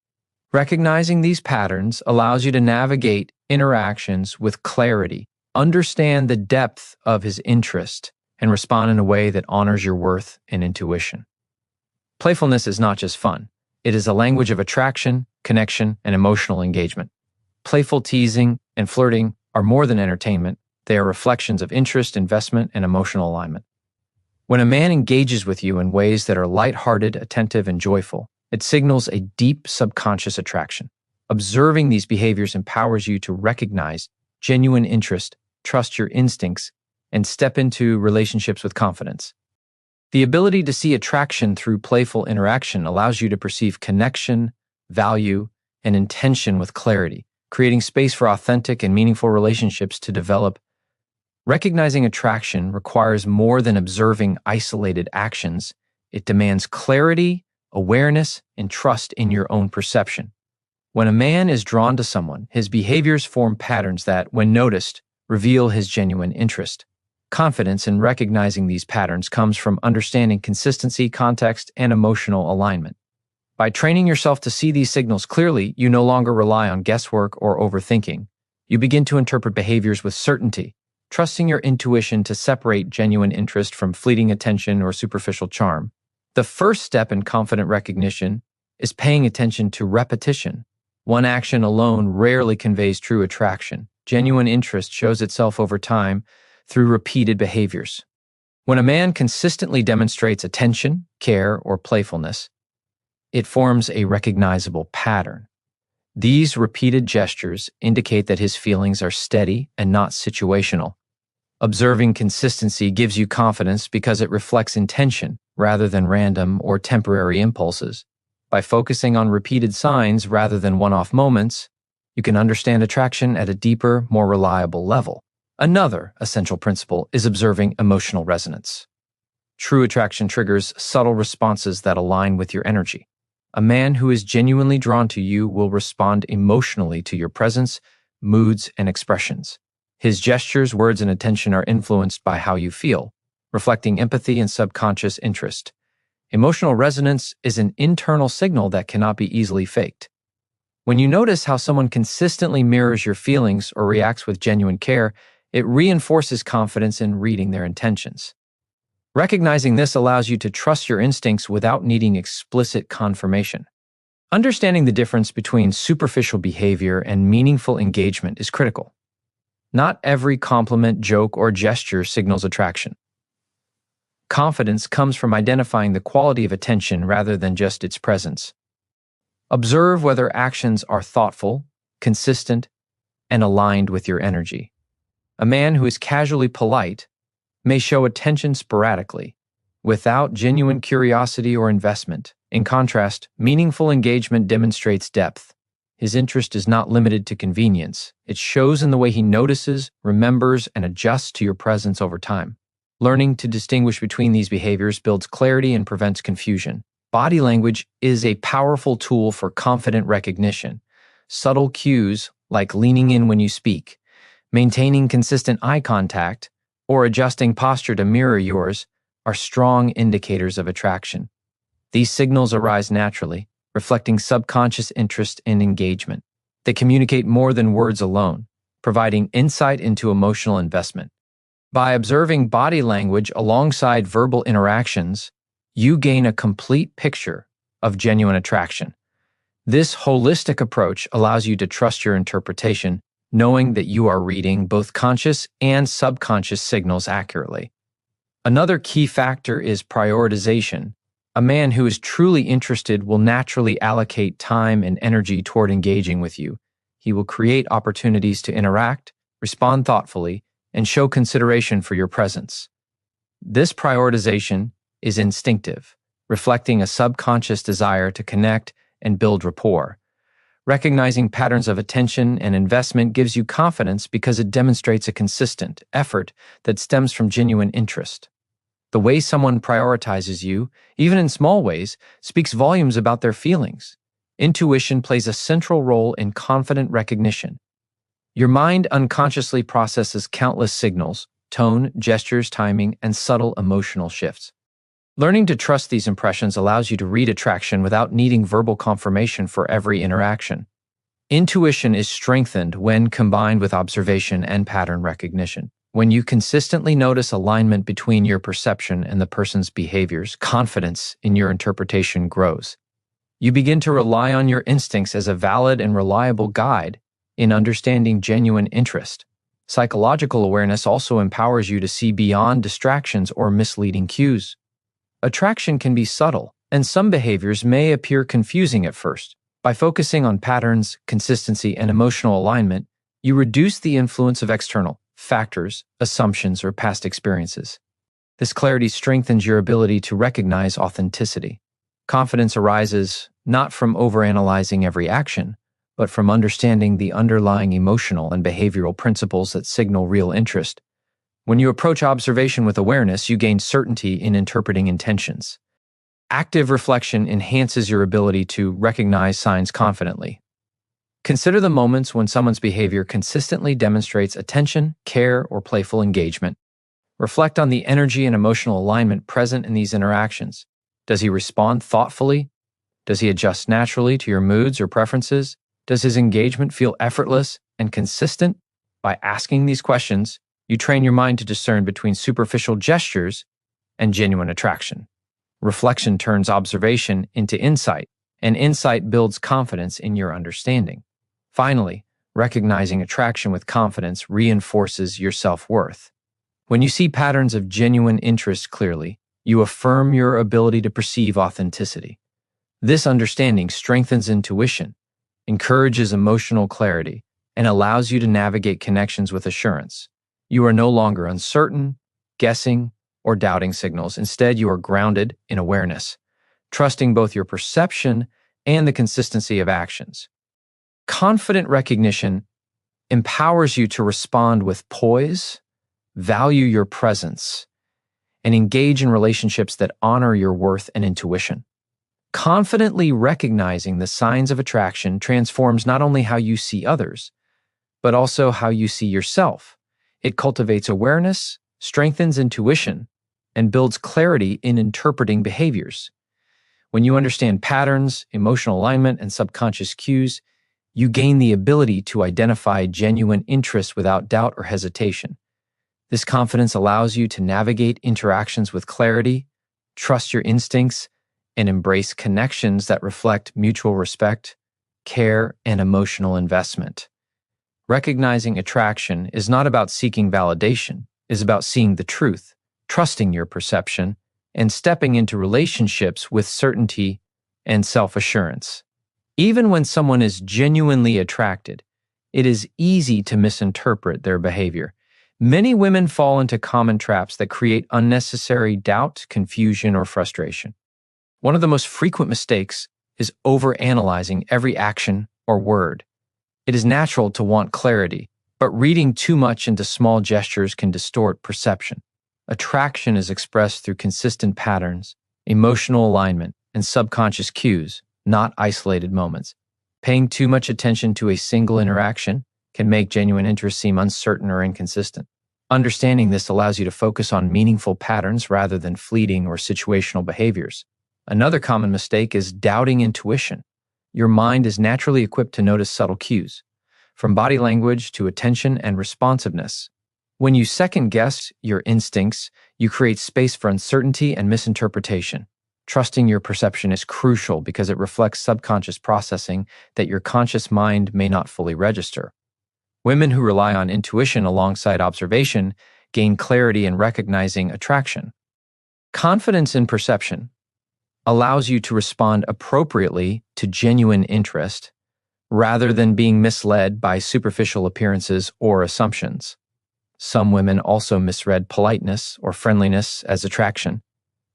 Recognizing these patterns allows you to navigate interactions with clarity, understand the depth of his interest, and respond in a way that honors your worth and intuition. Playfulness is not just fun. It is a language of attraction, connection, and emotional engagement. Playful teasing and flirting are more than entertainment. They are reflections of interest, investment, and emotional alignment. When a man engages with you in ways that are lighthearted, attentive, and joyful, it signals a deep subconscious attraction. Observing these behaviors empowers you to recognize genuine interest, trust your instincts, and step into relationships with confidence. The ability to see attraction through playful interaction allows you to perceive connection, value, and intention with clarity, creating space for authentic and meaningful relationships to develop. Recognizing attraction requires more than observing isolated actions. It demands clarity, awareness, and trust in your own perception. When a man is drawn to someone, his behaviors form patterns that, when noticed, reveal his genuine interest. Confidence in recognizing these patterns comes from understanding consistency, context, and emotional alignment. By training yourself to see these signals clearly, you no longer rely on guesswork or overthinking. You begin to interpret behaviors with certainty, trusting your intuition to separate genuine interest from fleeting attention or superficial charm. The first step in confident recognition is paying attention to repetition. One action alone rarely conveys true attraction. Genuine interest shows itself over time through repeated behaviors. When a man consistently demonstrates attention, care, or playfulness, it forms a recognizable pattern. These repeated gestures indicate that his feelings are steady and not situational. Observing consistency gives you confidence because it reflects intention rather than random or temporary impulses. By focusing on repeated signs rather than one-off moments, you can understand attraction at a deeper, more reliable level. Another essential principle is observing emotional resonance. True attraction triggers subtle responses that align with your energy. A man who is genuinely drawn to you will respond emotionally to your presence, moods, and expressions. His gestures, words, and attention are influenced by how you feel, reflecting empathy and subconscious interest. Emotional resonance is an internal signal that cannot be easily faked. When you notice how someone consistently mirrors your feelings or reacts with genuine care, it reinforces confidence in reading their intentions. Recognizing this allows you to trust your instincts without needing explicit confirmation. Understanding the difference between superficial behavior and meaningful engagement is critical. Not every compliment, joke, or gesture signals attraction. Confidence comes from identifying the quality of attention rather than just its presence. Observe whether actions are thoughtful, consistent, and aligned with your energy. A man who is casually polite may show attention sporadically, without genuine curiosity or investment. In contrast, meaningful engagement demonstrates depth. His interest is not limited to convenience. It shows in the way he notices, remembers, and adjusts to your presence over time. Learning to distinguish between these behaviors builds clarity and prevents confusion. Body language is a powerful tool for confident recognition. Subtle cues, like leaning in when you speak, maintaining consistent eye contact, or adjusting posture to mirror yours, are strong indicators of attraction. These signals arise naturally, reflecting subconscious interest and engagement. They communicate more than words alone, providing insight into emotional investment. By observing body language alongside verbal interactions, you gain a complete picture of genuine attraction. This holistic approach allows you to trust your interpretation, knowing that you are reading both conscious and subconscious signals accurately. Another key factor is prioritization. A man who is truly interested will naturally allocate time and energy toward engaging with you. He will create opportunities to interact, respond thoughtfully, and show consideration for your presence. This prioritization is instinctive, reflecting a subconscious desire to connect and build rapport. Recognizing patterns of attention and investment gives you confidence because it demonstrates a consistent effort that stems from genuine interest. The way someone prioritizes you, even in small ways, speaks volumes about their feelings. Intuition plays a central role in confident recognition. Your mind unconsciously processes countless signals, tone, gestures, timing, and subtle emotional shifts. Learning to trust these impressions allows you to read attraction without needing verbal confirmation for every interaction. Intuition is strengthened when combined with observation and pattern recognition. When you consistently notice alignment between your perception and the person's behaviors, confidence in your interpretation grows. You begin to rely on your instincts as a valid and reliable guide in understanding genuine interest. Psychological awareness also empowers you to see beyond distractions or misleading cues. Attraction can be subtle, and some behaviors may appear confusing at first. By focusing on patterns, consistency, and emotional alignment, you reduce the influence of external factors, assumptions, or past experiences. This clarity strengthens your ability to recognize authenticity. Confidence arises not from overanalyzing every action, but from understanding the underlying emotional and behavioral principles that signal real interest. When you approach observation with awareness, you gain certainty in interpreting intentions. Active reflection enhances your ability to recognize signs confidently. Consider the moments when someone's behavior consistently demonstrates attention, care, or playful engagement. Reflect on the energy and emotional alignment present in these interactions. Does he respond thoughtfully? Does he adjust naturally to your moods or preferences? Does his engagement feel effortless and consistent? By asking these questions, you train your mind to discern between superficial gestures and genuine attraction. Reflection turns observation into insight, and insight builds confidence in your understanding. Finally, recognizing attraction with confidence reinforces your self-worth. When you see patterns of genuine interest clearly, you affirm your ability to perceive authenticity. This understanding strengthens intuition, encourages emotional clarity, and allows you to navigate connections with assurance. You are no longer uncertain, guessing, or doubting signals. Instead, you are grounded in awareness, trusting both your perception and the consistency of actions. Confident recognition empowers you to respond with poise, value your presence, and engage in relationships that honor your worth and intuition. Confidently recognizing the signs of attraction transforms not only how you see others, but also how you see yourself. It cultivates awareness, strengthens intuition, and builds clarity in interpreting behaviors. When you understand patterns, emotional alignment, and subconscious cues, you gain the ability to identify genuine interest without doubt or hesitation. This confidence allows you to navigate interactions with clarity, trust your instincts, and embrace connections that reflect mutual respect, care, and emotional investment. Recognizing attraction is not about seeking validation, it is about seeing the truth, trusting your perception, and stepping into relationships with certainty and self-assurance. Even when someone is genuinely attracted, it is easy to misinterpret their behavior. Many women fall into common traps that create unnecessary doubt, confusion, or frustration. One of the most frequent mistakes is overanalyzing every action or word. It is natural to want clarity, but reading too much into small gestures can distort perception. Attraction is expressed through consistent patterns, emotional alignment, and subconscious cues, not isolated moments. Paying too much attention to a single interaction can make genuine interest seem uncertain or inconsistent. Understanding this allows you to focus on meaningful patterns rather than fleeting or situational behaviors. Another common mistake is doubting intuition. Your mind is naturally equipped to notice subtle cues, from body language to attention and responsiveness. When you second-guess your instincts, you create space for uncertainty and misinterpretation. Trusting your perception is crucial because it reflects subconscious processing that your conscious mind may not fully register. Women who rely on intuition alongside observation gain clarity in recognizing attraction. Confidence in perception allows you to respond appropriately to genuine interest rather than being misled by superficial appearances or assumptions. Some women also misread politeness or friendliness as attraction.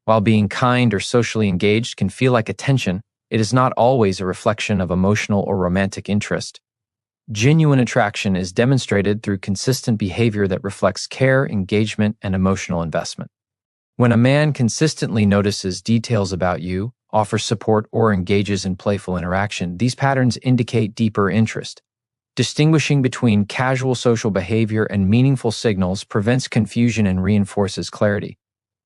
While being kind or socially engaged can feel like attention, it is not always a reflection of emotional or romantic interest. Genuine attraction is demonstrated through consistent behavior that reflects care, engagement, and emotional investment. When a man consistently notices details about you, offers support, or engages in playful interaction, these patterns indicate deeper interest. Distinguishing between casual social behavior and meaningful signals prevents confusion and reinforces clarity.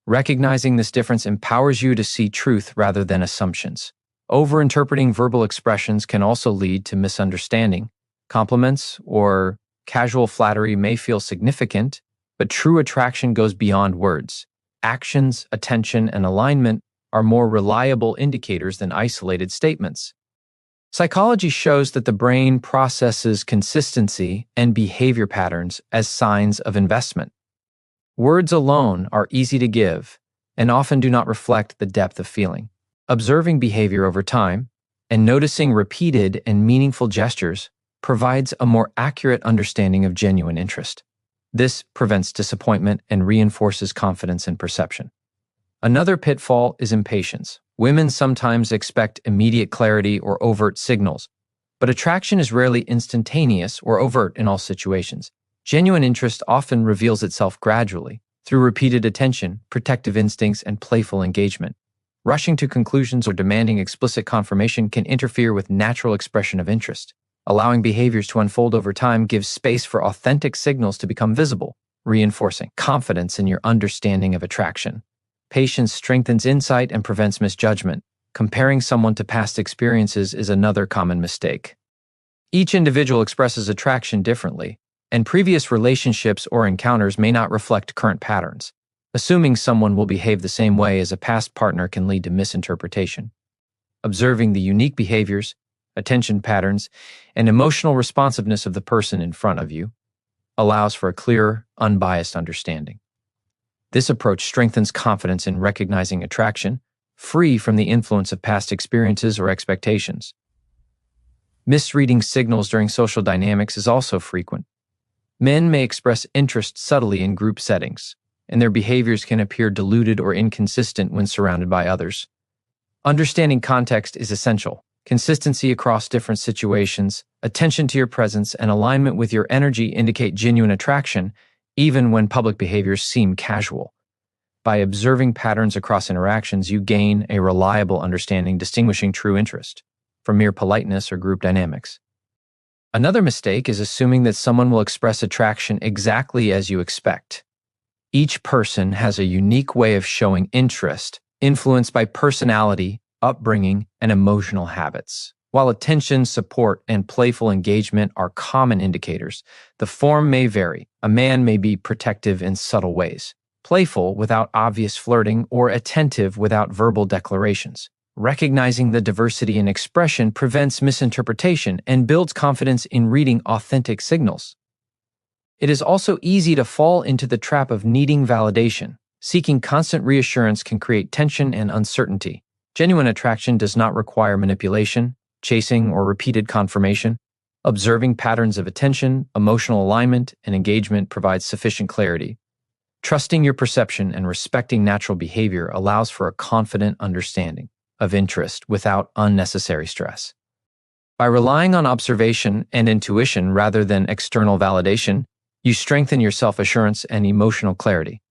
Recognizing this difference empowers you to see truth rather than assumptions. Overinterpreting verbal expressions can also lead to misunderstanding. Compliments or casual flattery may feel significant, But true attraction goes beyond words. Actions, attention, and alignment are more reliable indicators than isolated statements. Psychology shows that the brain processes consistency and behavior patterns as signs of investment. Words alone are easy to give and often do not reflect the depth of feeling. Observing behavior over time and noticing repeated and meaningful gestures provides a more accurate understanding of genuine interest. This prevents disappointment and reinforces confidence in perception. Another pitfall is impatience. Women sometimes expect immediate clarity or overt signals, but attraction is rarely instantaneous or overt in all situations. Genuine interest often reveals itself gradually, through repeated attention, protective instincts, and playful engagement. Rushing to conclusions or demanding explicit confirmation can interfere with natural expression of interest. Allowing behaviors to unfold over time gives space for authentic signals to become visible, reinforcing confidence in your understanding of attraction. Patience strengthens insight and prevents misjudgment. Comparing someone to past experiences is another common mistake. Each individual expresses attraction differently, and previous relationships or encounters may not reflect current patterns. Assuming someone will behave the same way as a past partner can lead to misinterpretation. Observing the unique behaviors, attention patterns, and emotional responsiveness of the person in front of you allows for a clearer, unbiased understanding. This approach strengthens confidence in recognizing attraction, free from the influence of past experiences or expectations. Misreading signals during social dynamics is also frequent. Men may express interest subtly in group settings, and their behaviors can appear diluted or inconsistent when surrounded by others. Understanding context is essential. Consistency across different situations, attention to your presence, and alignment with your energy indicate genuine attraction, even when public behaviors seem casual. By observing patterns across interactions, you gain a reliable understanding distinguishing true interest from mere politeness or group dynamics. Another mistake is assuming that someone will express attraction exactly as you expect. Each person has a unique way of showing interest, influenced by personality, upbringing, and emotional habits. While attention, support, and playful engagement are common indicators, the form may vary. A man may be protective in subtle ways, playful without obvious flirting, or attentive without verbal declarations. Recognizing the diversity in expression prevents misinterpretation and builds confidence in reading authentic signals. It is also easy to fall into the trap of needing validation. Seeking constant reassurance can create tension and uncertainty. Genuine attraction does not require manipulation, chasing, or repeated confirmation. Observing patterns of attention, emotional alignment, and engagement provides sufficient clarity. Trusting your perception and respecting natural behavior allows for a confident understanding of interest without unnecessary stress. By relying on observation and intuition rather than external validation, you strengthen your self-assurance and emotional clarity.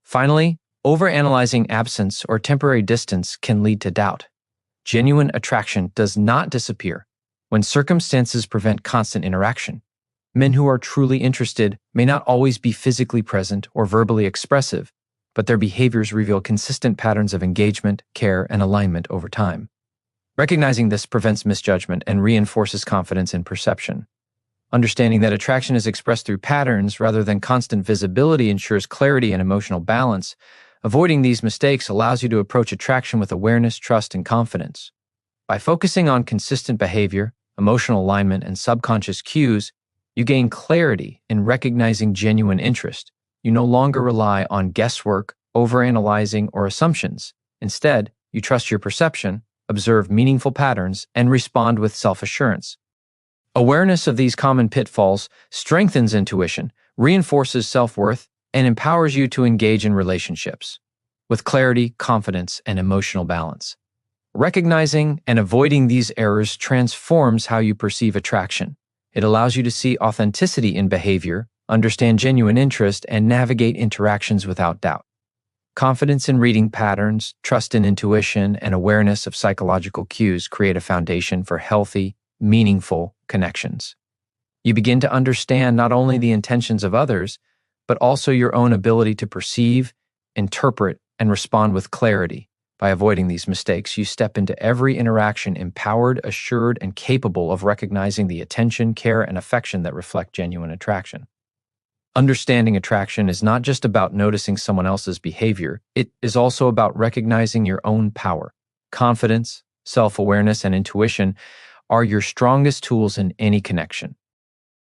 Finally, overanalyzing absence or temporary distance can lead to doubt. Genuine attraction does not disappear when circumstances prevent constant interaction. Men who are truly interested may not always be physically present or verbally expressive, but their behaviors reveal consistent patterns of engagement, care, and alignment over time. Recognizing this prevents misjudgment and reinforces confidence in perception. Understanding that attraction is expressed through patterns rather than constant visibility ensures clarity and emotional balance. Avoiding these mistakes allows you to approach attraction with awareness, trust, and confidence. By focusing on consistent behavior, emotional alignment, and subconscious cues, you gain clarity in recognizing genuine interest. You no longer rely on guesswork, overanalyzing, or assumptions. Instead, you trust your perception, observe meaningful patterns, and respond with self-assurance. Awareness of these common pitfalls strengthens intuition, reinforces self-worth, and empowers you to engage in relationships with clarity, confidence, and emotional balance. Recognizing and avoiding these errors transforms how you perceive attraction. It allows you to see authenticity in behavior, understand genuine interest, and navigate interactions without doubt. Confidence in reading patterns, trust in intuition, and awareness of psychological cues create a foundation for healthy, meaningful connections. You begin to understand not only the intentions of others, but also your own ability to perceive, interpret, and respond with clarity. By avoiding these mistakes, you step into every interaction empowered, assured, and capable of recognizing the attention, care, and affection that reflect genuine attraction. Understanding attraction is not just about noticing someone else's behavior, it is also about recognizing your own power. Confidence, self awareness, and intuition are your strongest tools in any connection.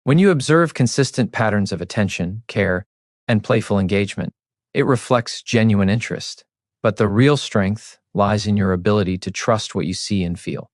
When you observe consistent patterns of attention, care, and playful engagement, it reflects genuine interest. But the real strength lies in your ability to trust what you see and feel.